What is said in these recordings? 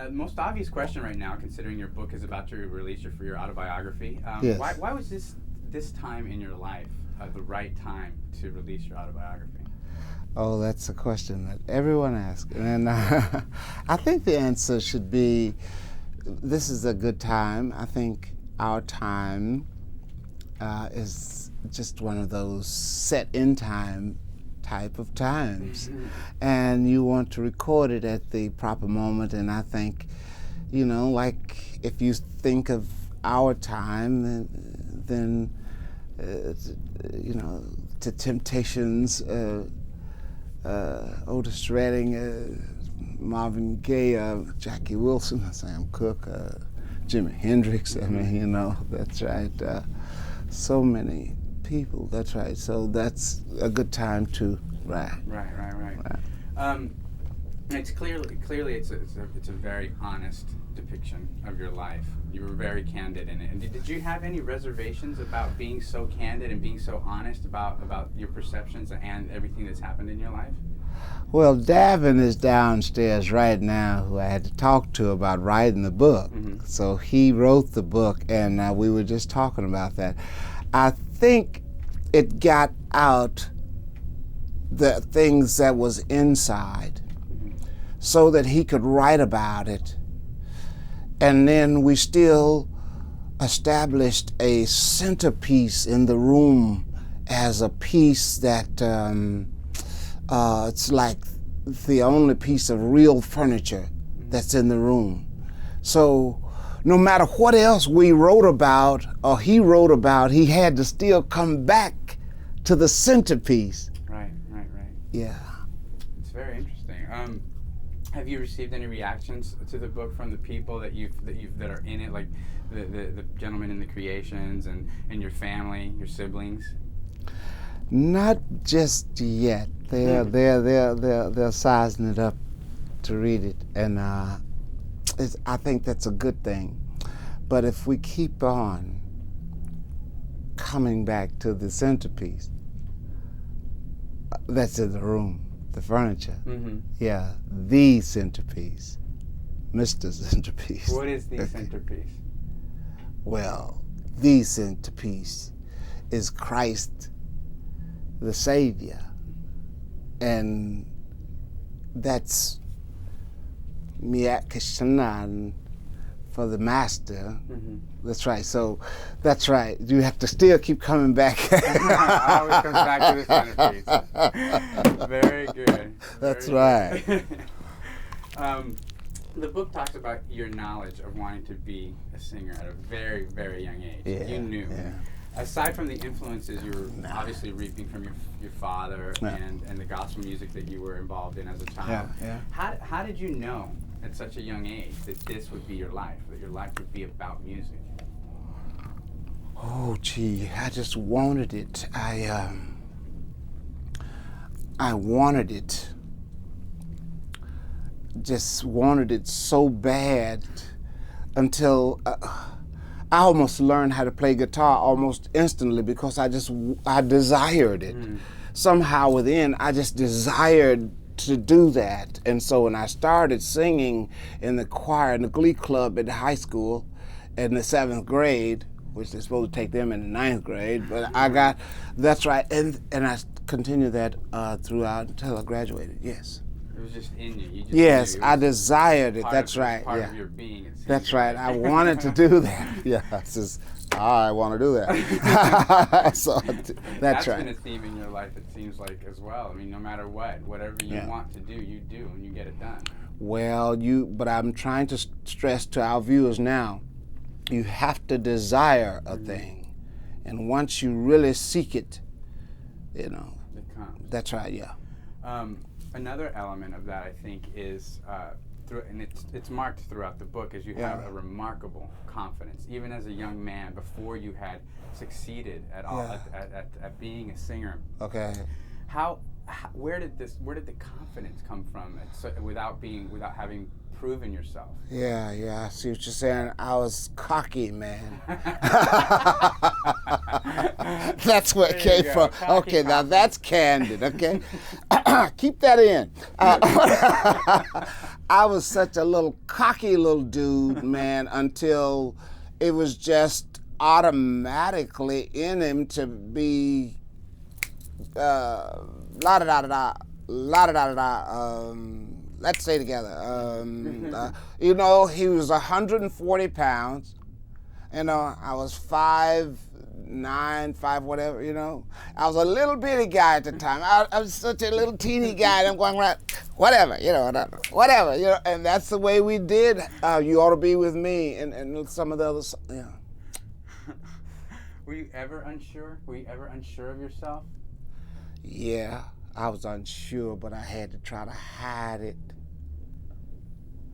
Most obvious question right now, considering your book is about to be released for your autobiography. Yes. Why was this time in your life the right time to release your autobiography? Oh, that's a question that everyone asks. And I think the answer should be, this is a good time. I think our time is just one of those set in time type of times. And you want to record it at the proper moment. And I think, like if you think of our time, then the Temptations, Otis Redding, Marvin Gaye, Jackie Wilson, Sam Cooke, Jimi Hendrix. I mean, that's right. So many people. That's right. So that's a good time to write. Right. It's clearly it's a very honest depiction of your life. You were very candid in it. And did you have any reservations about being so candid and being so honest about your perceptions and everything that's happened in your life? Well, Davin is downstairs right now, who I had to talk to about writing the book. Mm-hmm. So he wrote the book, and we were just talking about that. I think it got out the things that was inside, so that he could write about it. And then we still established a centerpiece in the room as a piece that it's like the only piece of real furniture that's in the room. So no matter what else we wrote about or he wrote about, he had to still come back to the centerpiece. Right. Yeah. It's very interesting. Have you received any reactions to the book from the people that are in it, like the gentlemen in the creations and your family, your siblings? Not just yet. They're sizing it up to read it, and I think that's a good thing. But if we keep on coming back to the centerpiece that's in the room, the furniture, yeah, the centerpiece, Mr. Centerpiece. What is the centerpiece? Well, the centerpiece is Christ, the Savior, and that's Miat Kishanan for the Master. That's right. So, that's right. You have to still keep coming back. Always comes back to the centerpiece. Very good. That's right. The book talks about your knowledge of wanting to be a singer at a very, very young age. Yeah, you knew. Yeah. Aside from the influences you were obviously reaping from your father and the gospel music that you were involved in as a child, how did you know at such a young age that this would be your life, that your life would be about music? Oh, gee, I just wanted it. I wanted it. Just wanted it so bad until I almost learned how to play guitar almost instantly because I desired it. Somehow within, I just desired to do that. And so when I started singing in the choir, in the glee club at the high school in the 7th grade, which they're supposed to take them in the 9th grade, but that's right, and I continued that throughout until I graduated, yes. It was just in you. Yes, I desired it, that's right. Part of your being, it seems. That's right, I wanted to do that. Yeah, it's just, I want to do that. So that's right. Been a theme in your life, it seems like, as well. I mean, no matter whatever you want to do, you do, and you get it done. Well, but I'm trying to stress to our viewers now, you have to desire a thing. And once you really seek it, it comes. That's right, yeah. Another element of that, I think, is, and it's marked throughout the book, is you have a remarkable confidence, even as a young man, before you had succeeded at all at being a singer. Okay. Where did the confidence come from? Without having proven yourself. Yeah, I see what you're saying. I was cocky, man. That's where it came from. Okay, now that's candid, okay? Keep that in. I was such a little cocky little dude, man, until it was just automatically in him to be la da da da da, la da da da da. Let's say together. You know, he was 140 pounds. You know, I was 5'9", 5 whatever, you know. I was a little bitty guy at the time. I was such a little teeny guy, and I'm going around, whatever, you know, whatever, you know. And that's the way we did You Ought to Be With Me and some of the others, you know. Were you ever unsure? Were you ever unsure of yourself? Yeah, I was unsure, but I had to try to hide it.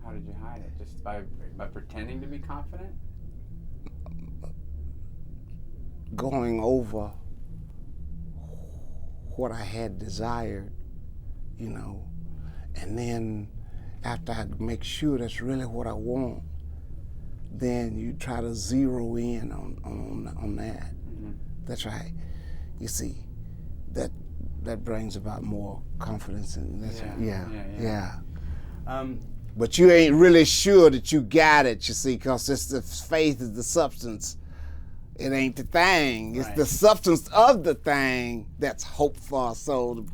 How did you hide it? Just by pretending to be confident? Going over what I had desired, you know, and then after I make sure that's really what I want, then you try to zero in on that. Mm-hmm. That's right. You see, that brings about more confidence, and that's yeah. But you ain't really sure that you got it, you see, because the faith is the substance. It ain't the thing. It's the substance of the thing that's hoped for. So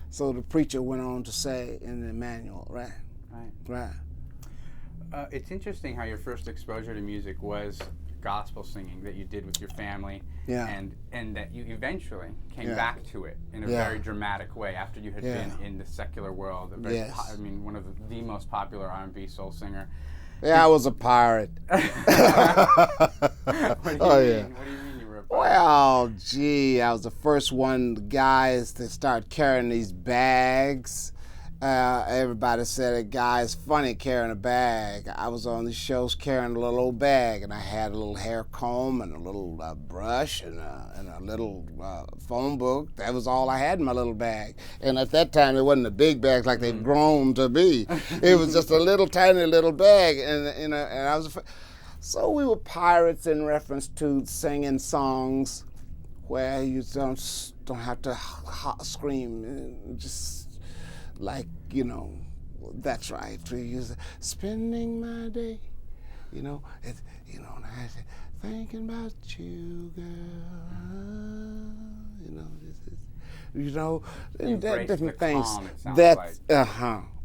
the preacher went on to say in the manual, right. It's interesting how your first exposure to music was gospel singing that you did with your family, and that you eventually came back to it in a very dramatic way after you had been in the secular world. I mean, one of the most popular R&B soul singer. Yeah, I was a pirate. What do you mean? What do you mean you were a pirate? Well, gee, I was the first one, the guys, to start carrying these bags. Everybody said a guy is funny carrying a bag. I was on these shows carrying a little old bag, and I had a little hair comb and a little brush and a little phone book. That was all I had in my little bag. And at that time, it wasn't a big bag like they've grown to be. It was just a little tiny little bag, and I was. So we were pirates in reference to singing songs where you don't have to scream, just. Like, you know, that's right. Spending my day, you know, and I said, thinking about you, girl. And different things. Calm, it sounds that's like.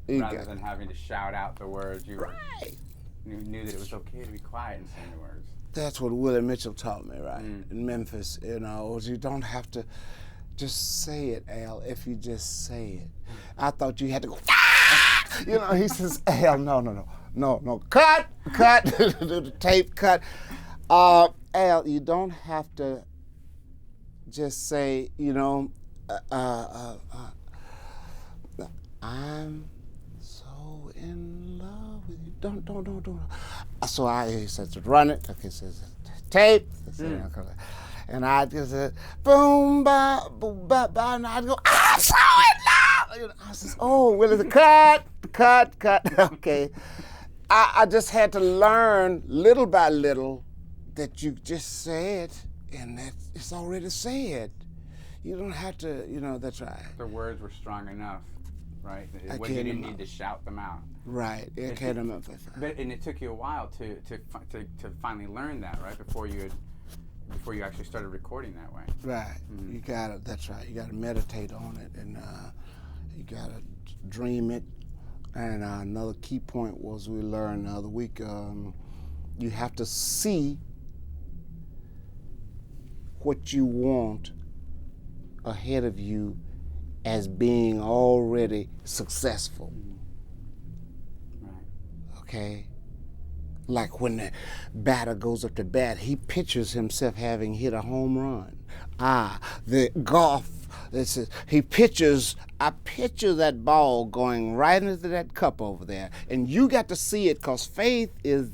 Rather than having to shout out the words, you knew that it was okay to be quiet and sing the words. That's what Willie Mitchell taught me, right? In Memphis, you know, you don't have to. Just say it, Al, if you just say it. I thought you had to go, you know, he says, Al, no, cut, the tape, cut. Al, you don't have to just say, you know, I'm so in love with you. Don't. So he says, run it. Okay, says, tape. And I'd just say, boom, ba, boom, ba, ba, and I'd go, I'm so in love! You know, I says, oh, Willie, cut. Okay. I just had to learn little by little that you just say it, and that it's already said. You don't have to, you know, that's right. The words were strong enough, right? You didn't need to shout them out. Right. And it took you a while to finally learn that, right? Before you actually started recording that way. Right. Mm-hmm. That's right. You gotta meditate on it, and you gotta dream it. And another key point was we learned the other week, you have to see what you want ahead of you as being already successful. Right. Okay? Like when the batter goes up to bat, he pictures himself having hit a home run. The golf, I picture that ball going right into that cup over there. And you got to see it, because faith is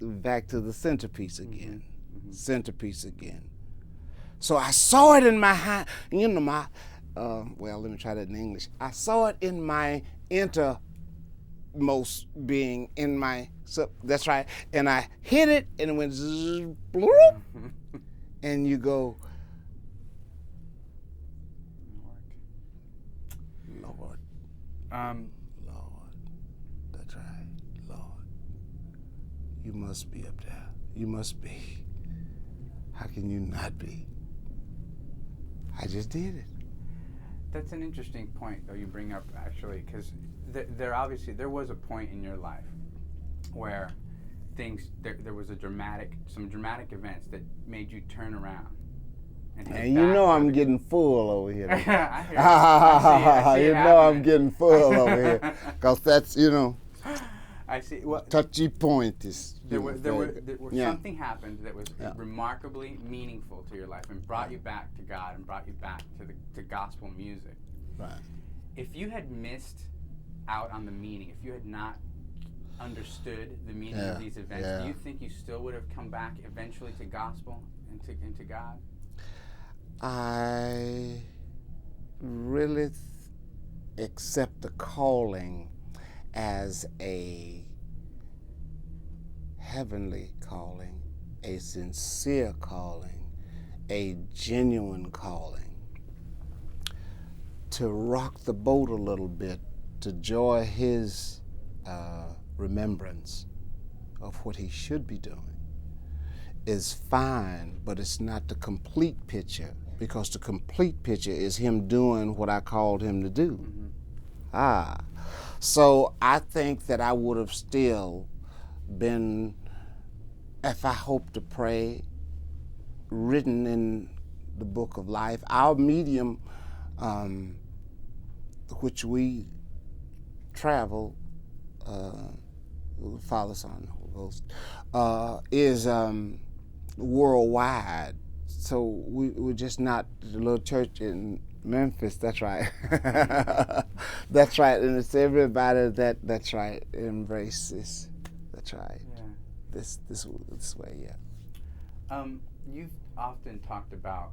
back to the centerpiece again. Mm-hmm. Centerpiece again. So I saw it in my hand, well, let me try that in English. I saw it in my innermost being, in my, so that's right. And I hit it, and it went zzz, bloop, and you go, Lord. Lord, that's right. You must be up there. You must be. How can you not be? I just did it. That's an interesting point, though, you bring up, actually, because there was a point in your life where there was some dramatic events that made you turn around. And you know I'm getting full over here. I hear I see you it know I'm happening. getting full over here. Because that's, I see. Well, touchy point is. Something happened that was remarkably meaningful to your life and brought you back to God and brought you back to gospel music. Right. If you had missed out on the meaning, if you had not understood the meaning of these events, do you think you still would have come back eventually to gospel and to God? I really accept the calling as a heavenly calling, a sincere calling, a genuine calling. To rock the boat a little bit, to joy his remembrance of what he should be doing is fine, but it's not the complete picture, because the complete picture is him doing what I called him to do. Mm-hmm. So I think that I would have still been, if I hope to pray, written in the book of life. Our medium, which we travel, Father, Son, Holy Ghost, is worldwide. So we're just not the little church in Memphis. That's right. That's right. And it's everybody that's right, embraces. That's right. Yeah. This way, yeah. You've often talked about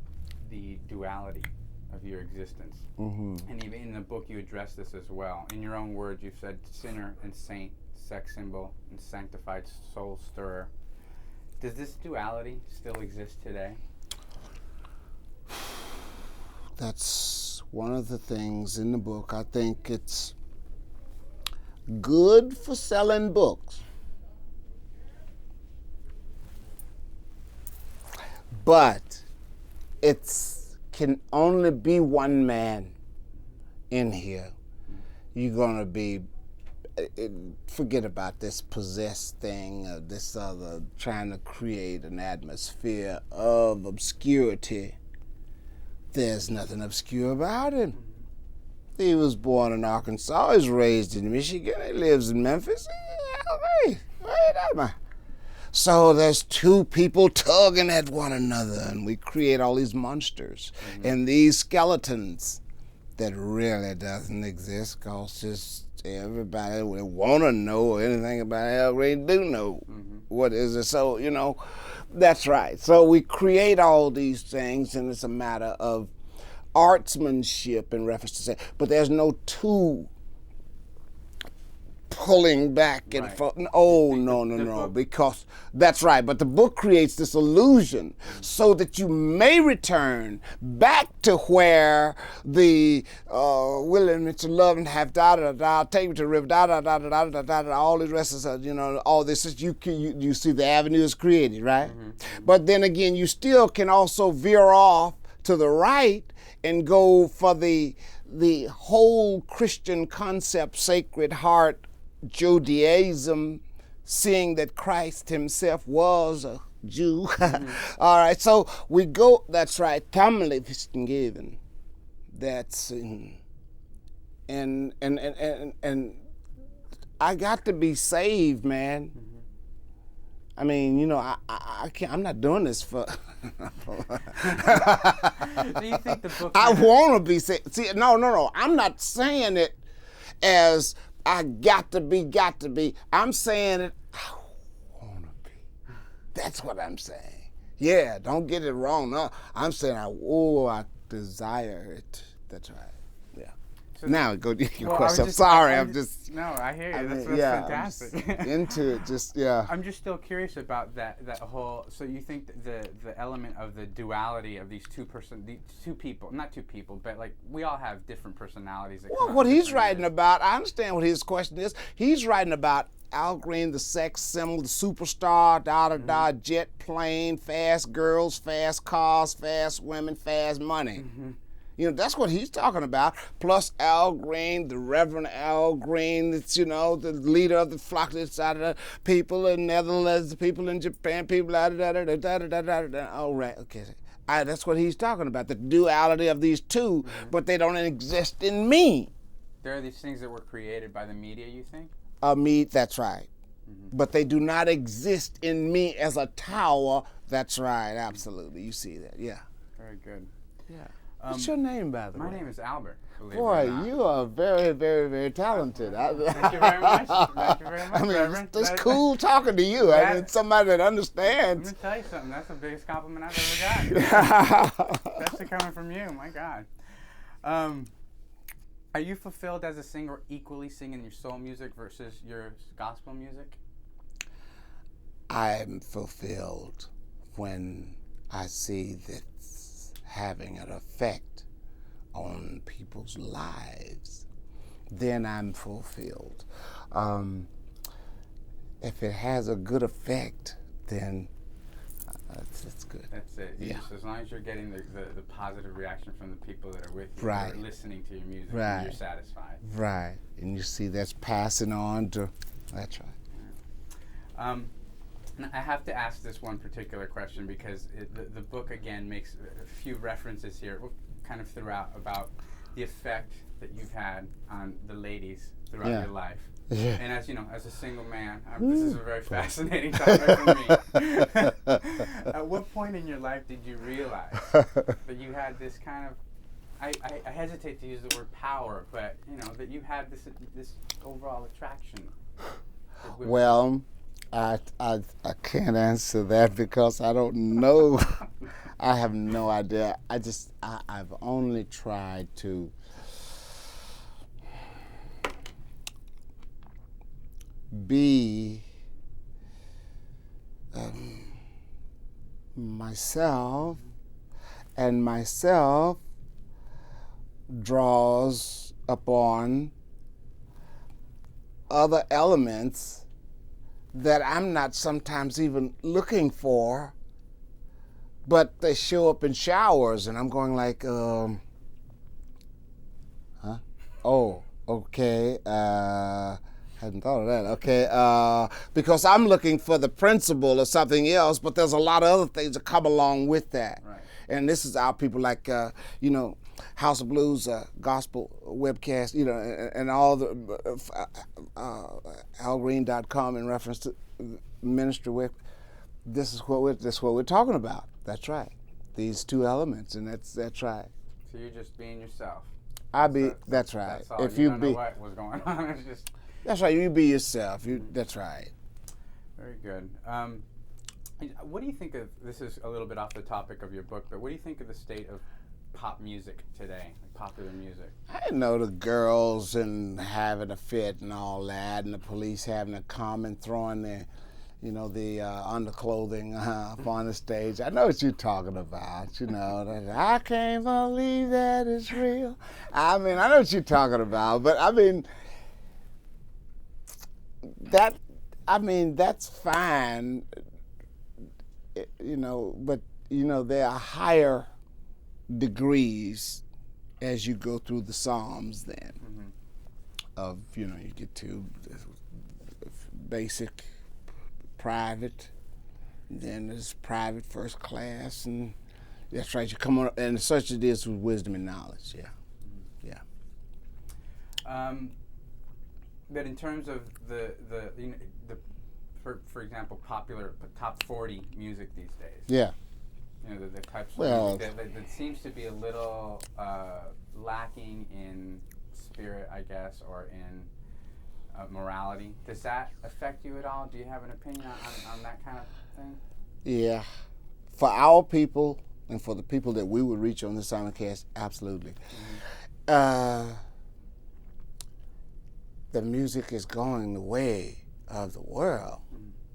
the duality of your existence. Mm-hmm. And even in the book you address this as well. In your own words, you've said sinner and saint, sex symbol and sanctified soul stirrer. Does this duality still exist today? That's one of the things in the book. I think it's good for selling books, but it's can only be one man in here. You're gonna be, forget about this possessed thing or this other, trying to create an atmosphere of obscurity. There's nothing obscure about him. He was born in Arkansas. He's raised in Michigan. He lives in Memphis. So there's two people tugging at one another, and we create all these monsters and these skeletons that really doesn't exist, because just everybody that want to know anything about Al Green do know what is it. So, that's right. So we create all these things, and it's a matter of artsmanship in reference to say, but there's no two pulling back and forth. Oh, no, because that's right. But the book creates this illusion so that you may return back to where the willingness to love and have take me to the river, all the rest of all this is you see the avenue is created, right? Mm-hmm. But then again, you still can also veer off to the right and go for the whole Christian concept, Sacred Heart, Judaism, seeing that Christ himself was a Jew. All right, so we go, that's right, Tamlevistengeben. That's and I got to be saved, man. I mean, I can't. I'm not doing this for. Do you think the book? I want to be saved. See, no. I'm not saying it as I got to be. I'm saying it, I want to be. That's what I'm saying. Yeah, don't get it wrong. No, I'm saying I desire it. That's right. Yeah. So now go to your well, question. I'm just, sorry. I I'm just. No, I hear you. I That's mean, yeah, fantastic. I'm just into it. Just yeah. I'm just still curious about that whole. So you think that the element of the duality of these two people, not two people, but like we all have different personalities. That Well, what he's writing about, I understand what his question is. He's writing about Al Green, the sex symbol, the superstar, da-da-da, jet plane, fast girls, fast cars, fast women, fast money. You know, that's what he's talking about. Plus Al Green, the Reverend Al Green, that's, you know, the leader of the flock, the people in Netherlands, the people in Japan, people, da-da-da-da-da-da-da-da-da. All right, okay. That's what he's talking about, the duality of these two, but they don't exist in me. There are these things that were created by the media, you think? Me, that's right. But they do not exist in me as a tower. That's right, absolutely. You see that, yeah. Very good. Yeah. What's your name, by the way? My name is Albert. Boy, you are very, very, very talented. Thank you very much. Thank you very much, I mean, Reverend. it's cool talking to you. I mean, somebody that Let understands. me tell you something. That's the biggest compliment I've ever gotten. Especially coming from you. My God. Are you fulfilled as a singer, equally singing your soul music versus your gospel music? I'm fulfilled when I see that it's having an effect on people's lives. Then I'm fulfilled. If it has a good effect, then it's good. That's it. Yeah. Just, as long as you're getting the positive reaction from the people that are with you, Right. who are listening to your music, Right. you're satisfied. Right. And you see that's passing on to, that's right. And I have to ask this one particular question because the book, again, makes a few references here, kind of throughout, about the effect that you've had on the ladies throughout your life. Yeah. And as you know, as a single man, this is a very fascinating topic for me. At what point in your life did you realize that you had this kind of, I hesitate to use the word power, but you know, that you had this overall attraction? Well, I can't answer that because I don't know. I have no idea. I've only tried to be myself, and myself draws upon other elements that I'm not sometimes even looking for, but they show up in showers, and I'm going like, huh? Oh, okay. Hadn't thought of that. Okay, because I'm looking for the principle or something else, but there's a lot of other things that come along with that. Right. And this is how people like, you know, House of Blues, gospel webcast, you know, and all the algreen.com in reference to ministry web. This is what we're talking about. That's right. These two elements, and that's right. So you're just being yourself. That's right. That's all. If you you don't be, know what was going on. It's just. That's right. You be yourself. That's right. Very good. What do you think of, this is a little bit off the topic of your book, but what do you think of the state of pop music today, like popular music? I know the girls and having a fit and all that, and the police having to come and throwing their, you know, the underclothing up on the stage. I know what you're talking about, you know. That I can't believe that it's real. I mean, I know what you're talking about, but I mean, that's fine, you know, but, you know, there are higher degrees as you go through the Psalms then. Of, you know, you get to basic, private, then there's private, first class, and that's right, you come on, and such it is with wisdom and knowledge, yeah. But in terms of the for example, popular top 40 music these days. Yeah. You know, the types of Well, music that seems to be a little lacking in spirit, I guess, or in morality. Does that affect you at all? Do you have an opinion on that kind of thing? Yeah. For our people and for the people that we would reach on this simulcast, absolutely. the music is going the way of the world.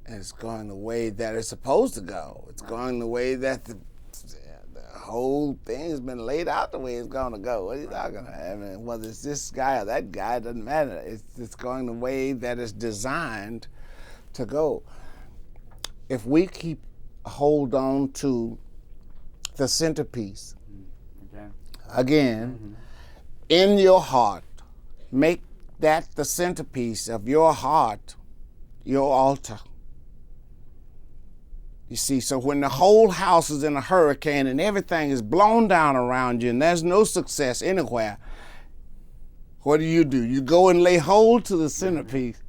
And it's going the way that it's supposed to go. It's going the way that the whole thing has been laid out the way it's going to go. What are you talking about? I mean, whether it's this guy or that guy, it doesn't matter. It's going the way that it's designed to go. If we keep hold on to the centerpiece, again, in your heart, make that the centerpiece of your heart, your altar. You see, so when the whole house is in a hurricane and everything is blown down around you and there's no success anywhere, what do? You go and lay hold to the centerpiece